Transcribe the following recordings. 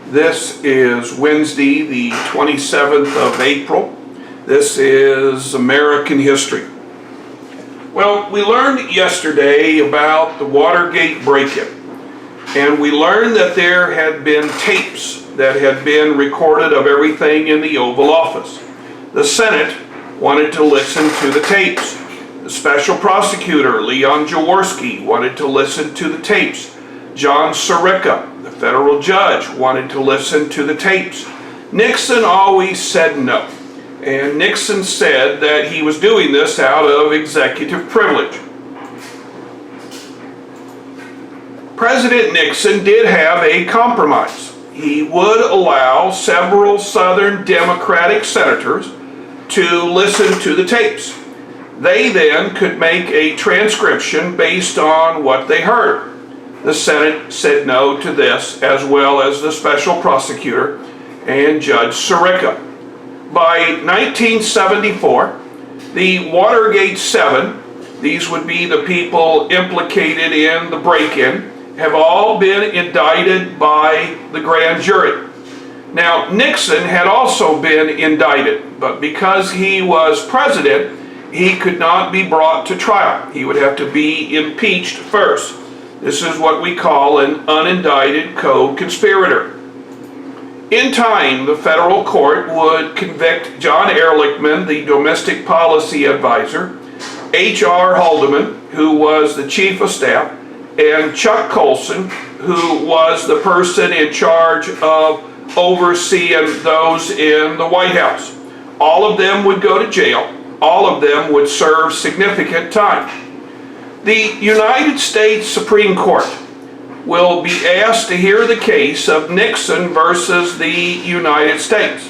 This is Wednesday, the 27th of April. This is American history. Well, we learned yesterday about the Watergate break-in, and we learned that there had been tapes that had been recorded of everything in the Oval Office. The Senate wanted to listen to the tapes. The special prosecutor, Leon Jaworski, wanted to listen to the tapes. John Sirica, the federal judge, wanted to listen to the tapes. Nixon always said no. And Nixon said that he was doing this out of executive privilege. President Nixon did have a compromise. He would allow several Southern Democratic senators to listen to the tapes. They then could make a transcription based on what they heard. The Senate said no to this, as well as the special prosecutor and Judge Sirica. By 1974, the Watergate 7, these would be the people implicated in the break-in, have all been indicted by the grand jury. Now, Nixon had also been indicted, but because he was president, he could not be brought to trial. He would have to be impeached first. This is what we call an unindicted co-conspirator. In time, the federal court would convict John Ehrlichman, the domestic policy advisor, H.R. Haldeman, who was the chief of staff, and Chuck Colson, who was the person in charge of overseeing those in the White House. All of them would go to jail. All of them would serve significant time. The United States Supreme Court will be asked to hear the case of Nixon versus the United States.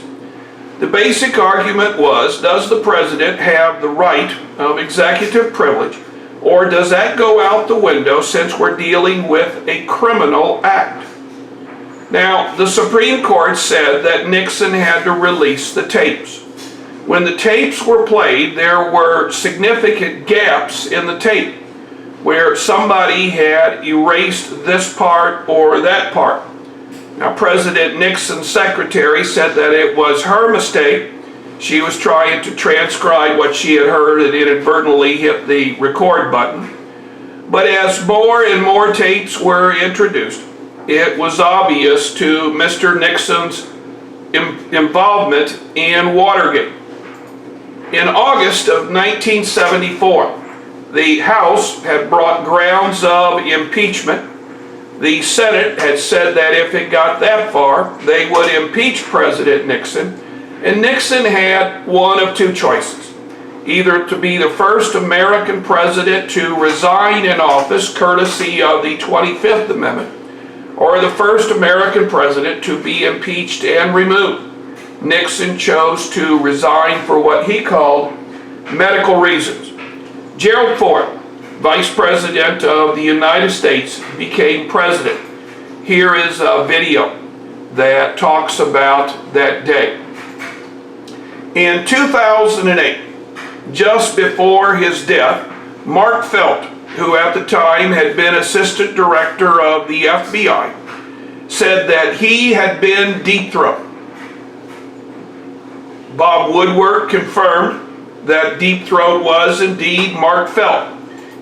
The basic argument was, does the president have the right of executive privilege, or does that go out the window since we're dealing with a criminal act? Now, the Supreme Court said that Nixon had to release the tapes. When the tapes were played, there were significant gaps in the tape where somebody had erased this part or that part. Now, President Nixon's secretary said that it was her mistake. She was trying to transcribe what she had heard and inadvertently hit the record button. But as more and more tapes were introduced, it was obvious to Mr. Nixon's involvement in Watergate. In August of 1974, the House had brought grounds of impeachment. The Senate had said that if it got that far, they would impeach President Nixon. And Nixon had one of two choices: either to be the first American president to resign in office courtesy of the 25th Amendment, or the first American president to be impeached and removed. Nixon chose to resign for what he called medical reasons. Gerald Ford, Vice President of the United States, became president. Here is a video that talks about that day. In 2008, just before his death, Mark Felt, who at the time had been Assistant Director of the FBI, said that he had been deep-throated. Bob Woodward confirmed that Deep Throat was indeed Mark Felt.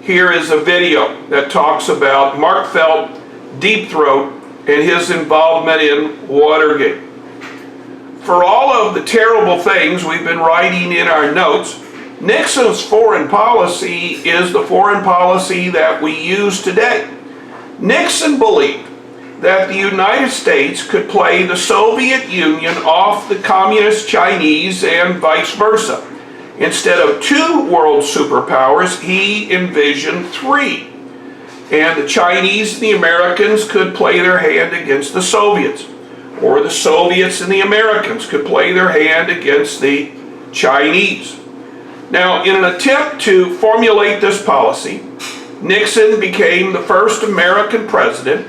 Here is a video that talks about Mark Felt, Deep Throat, and his involvement in Watergate. For all of the terrible things we've been writing in our notes, Nixon's foreign policy is the foreign policy that we use today. Nixon believed that the United States could play the Soviet Union off the communist Chinese and vice versa. Instead of two world superpowers, he envisioned three. And the Chinese and the Americans could play their hand against the Soviets, or the Soviets and the Americans could play their hand against the Chinese. Now, in an attempt to formulate this policy, Nixon became the first American president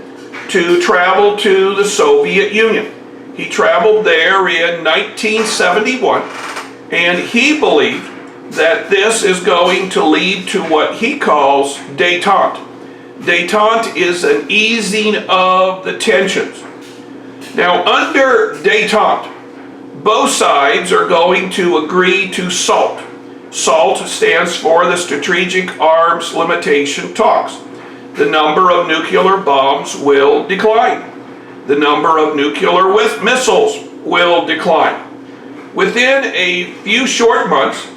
to travel to the Soviet Union. He traveled there in 1971, and he believed that this is going to lead to what he calls détente. Détente is an easing of the tensions. Now, under détente, both sides are going to agree to SALT. SALT stands for the Strategic Arms Limitation Talks. The number of nuclear bombs will decline. The number of nuclear missiles will decline. Within a few short months,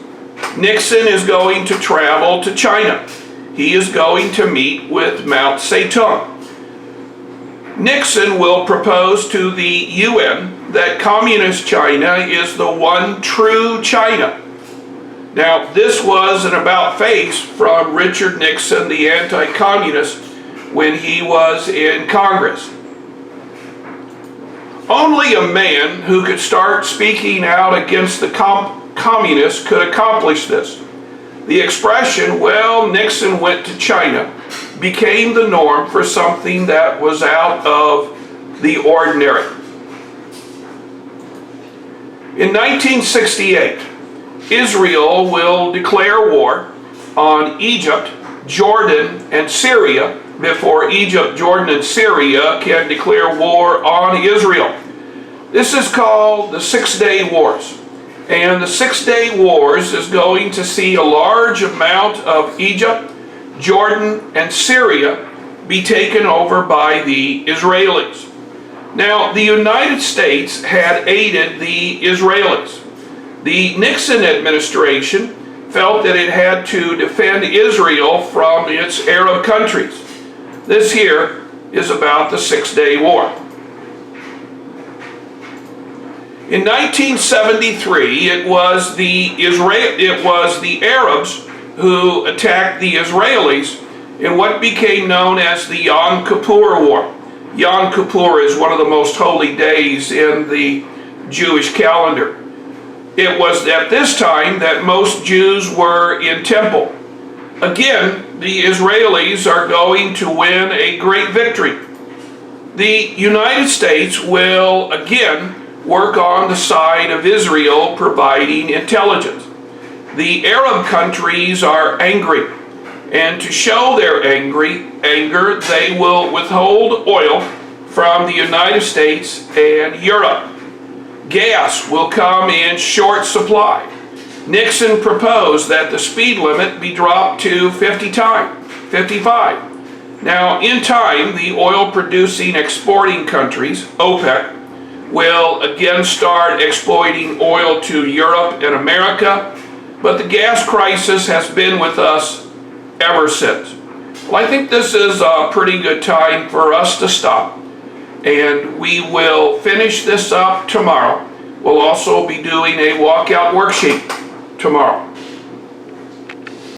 Nixon is going to travel to China. He is going to meet with Mao Zedong. Nixon will propose to the UN that communist China is the one true China. Now, this was an about-face from Richard Nixon, the anti-communist, when he was in Congress. Only a man who could start speaking out against the communists could accomplish this. The expression, "well, Nixon went to China," became the norm for something that was out of the ordinary. In 1968, Israel will declare war on Egypt, Jordan, and Syria before Egypt, Jordan, and Syria can declare war on Israel. This is called the Six-Day Wars. And the Six-Day Wars is going to see a large amount of Egypt, Jordan, and Syria be taken over by the Israelis. Now, the United States had aided the Israelis. The Nixon administration felt that it had to defend Israel from its Arab countries. This here is about the Six-Day War. In 1973, it was the Arabs who attacked the Israelis in what became known as the Yom Kippur War. Yom Kippur is one of the most holy days in the Jewish calendar. It was at this time that most Jews were in temple. Again, the Israelis are going to win a great victory. The United States will again work on the side of Israel, providing intelligence. The Arab countries are angry, and to show their anger, they will withhold oil from the United States and Europe. Gas will come in short supply. Nixon proposed that the speed limit be dropped to 55. Now, in time, the oil-producing exporting countries, OPEC, will again start exploiting oil to Europe and America, but the gas crisis has been with us ever since. Well, I think this is a pretty good time for us to stop, and we will finish this up tomorrow. We'll also be doing a walkout worksheet tomorrow.